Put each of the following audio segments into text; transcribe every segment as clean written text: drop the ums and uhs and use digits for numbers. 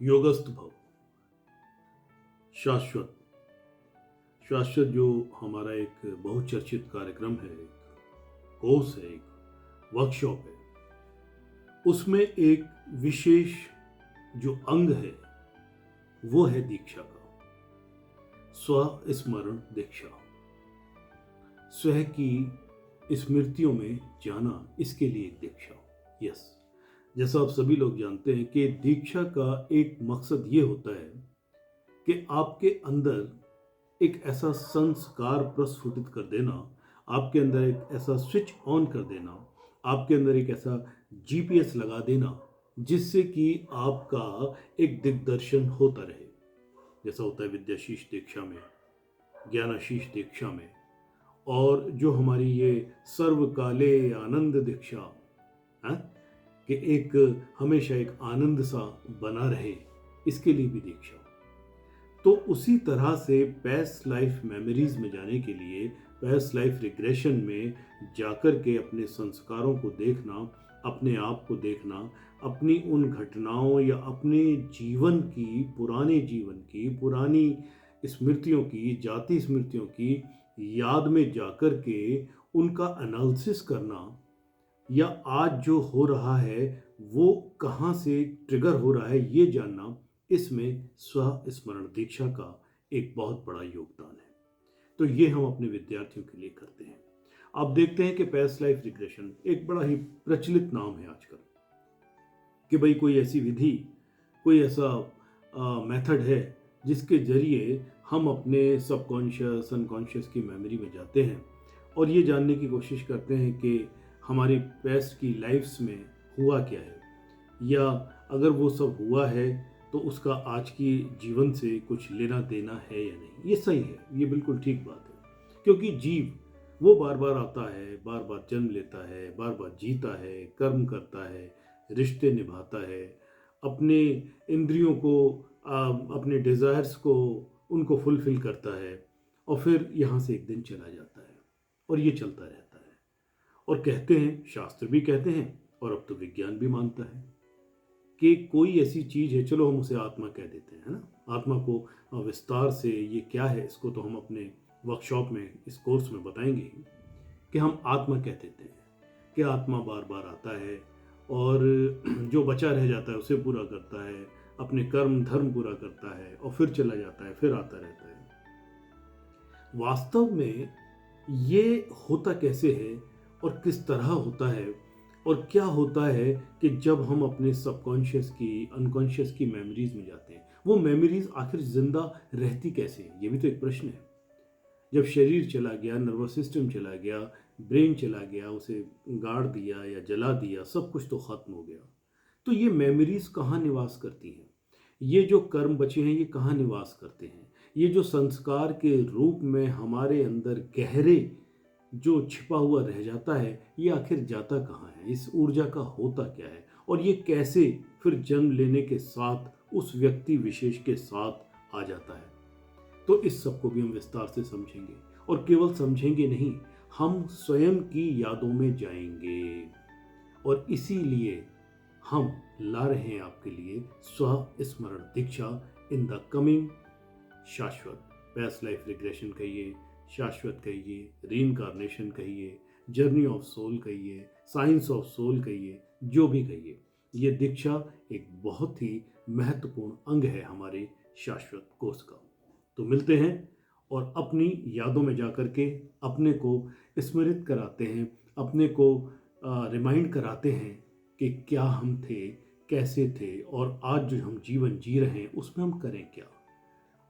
योगस्थ भव। शाश्वत शाश्वत जो हमारा एक बहुचर्चित कार्यक्रम है, एक कोर्स है, एक वर्कशॉप है, उसमें एक विशेष जो अंग है वो है दीक्षा का। स्वस्मरण दीक्षा, स्व की स्मृतियों में जाना, इसके लिए एक दीक्षा। यस, जैसा आप सभी लोग जानते हैं कि दीक्षा का एक मकसद ये होता है कि आपके अंदर एक ऐसा संस्कार प्रस्फुटित कर देना, आपके अंदर एक ऐसा स्विच ऑन कर देना, आपके अंदर एक ऐसा जीपीएस लगा देना जिससे कि आपका एक दिग्दर्शन होता रहे। जैसा होता है विद्याशीष दीक्षा में, ज्ञानाशीष दीक्षा में, और जो हमारी ये सर्वकाले आनंद दीक्षा है कि एक हमेशा एक आनंद सा बना रहे, इसके लिए भी दीक्षा। तो उसी तरह से पैस्ट लाइफ मेमोरीज में जाने के लिए, पैस्ट लाइफ रिग्रेशन में जाकर के अपने संस्कारों को देखना, अपने आप को देखना, अपनी उन घटनाओं या अपने जीवन की, पुराने जीवन की, पुरानी स्मृतियों की, जाति स्मृतियों की याद में जाकर के उनका एनालिसिस करना, या आज जो हो रहा है वो कहाँ से ट्रिगर हो रहा है ये जानना, इसमें स्वस्मरण दीक्षा का एक बहुत बड़ा योगदान है। तो ये हम अपने विद्यार्थियों के लिए करते हैं। आप देखते हैं कि पैस्ट लाइफ रिग्रेशन एक बड़ा ही प्रचलित नाम है आजकल, कि भाई कोई ऐसी विधि, कोई ऐसा मेथड है जिसके जरिए हम अपने सबकॉन्शियस, अनकॉन्शियस की मेमोरी में जाते हैं और ये जानने की कोशिश करते हैं कि हमारी पास्ट की लाइफ्स में हुआ क्या है, या अगर वो सब हुआ है तो उसका आज की जीवन से कुछ लेना देना है या नहीं। ये सही है, ये बिल्कुल ठीक बात है, क्योंकि जीव वो बार बार आता है, बार बार जन्म लेता है, बार बार जीता है, कर्म करता है, रिश्ते निभाता है, अपने इंद्रियों को, अपने डिज़ायर्स को, उनको फुलफिल करता है, और फिर यहाँ से एक दिन चला जाता है और ये चलता रहता है। और कहते हैं, शास्त्र भी कहते हैं और अब तो विज्ञान भी मानता है कि कोई ऐसी चीज़ है, चलो हम उसे आत्मा कह देते हैं, है ना। आत्मा को विस्तार से ये क्या है, इसको तो हम अपने वर्कशॉप में, इस कोर्स में बताएंगे कि हम आत्मा कह देते हैं कि आत्मा बार बार आता है और जो बचा रह जाता है उसे पूरा करता है, अपने कर्म धर्म पूरा करता है और फिर चला जाता है, फिर आता रहता है। वास्तव में ये होता कैसे है और किस तरह होता है, और क्या होता है कि जब हम अपने सबकॉन्शियस की, अनकॉन्शियस की मेमोरीज में जाते हैं, वो मेमोरीज आखिर जिंदा रहती कैसे है, ये भी तो एक प्रश्न है। जब शरीर चला गया, नर्वस सिस्टम चला गया, ब्रेन चला गया, उसे गाड़ दिया या जला दिया, सब कुछ तो खत्म हो गया, तो ये मेमोरीज कहाँ निवास करती हैं? ये जो कर्म बचे हैं ये कहाँ निवास करते हैं? ये जो संस्कार के रूप में हमारे अंदर गहरे जो छिपा हुआ रह जाता है, ये आखिर जाता कहाँ है? इस ऊर्जा का होता क्या है? और ये कैसे फिर जन्म लेने के साथ उस व्यक्ति विशेष के साथ आ जाता है? तो इस सब को भी हम विस्तार से समझेंगे, और केवल समझेंगे नहीं, हम स्वयं की यादों में जाएंगे। और इसीलिए हम ला रहे हैं आपके लिए स्वस्मरण दीक्षा इन द कमिंग शाश्वत। पैस्ट लाइफ रिग्रेशन कहिए, शाश्वत कहिए, रीइंकार्नेशन कहिए, जर्नी ऑफ सोल कहिए, साइंस ऑफ सोल कहिए, जो भी कहिए, ये दीक्षा एक बहुत ही महत्वपूर्ण अंग है हमारे शाश्वत कोर्स का। तो मिलते हैं और अपनी यादों में जाकर के अपने को स्मृत कराते हैं, अपने को रिमाइंड कराते हैं कि क्या हम थे, कैसे थे, और आज जो हम जीवन जी रहे हैं उसमें हम करें क्या।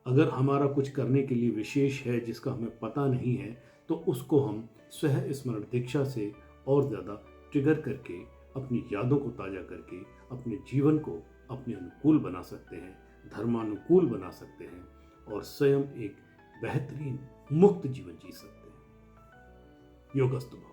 अगर हमारा कुछ करने के लिए विशेष है जिसका हमें पता नहीं है, तो उसको हम स्वस्मरण दीक्षा से और ज़्यादा ट्रिगर करके, अपनी यादों को ताज़ा करके, अपने जीवन को अपने अनुकूल बना सकते हैं, धर्मानुकूल बना सकते हैं, और स्वयं एक बेहतरीन मुक्त जीवन जी सकते हैं। योगस्तु भव।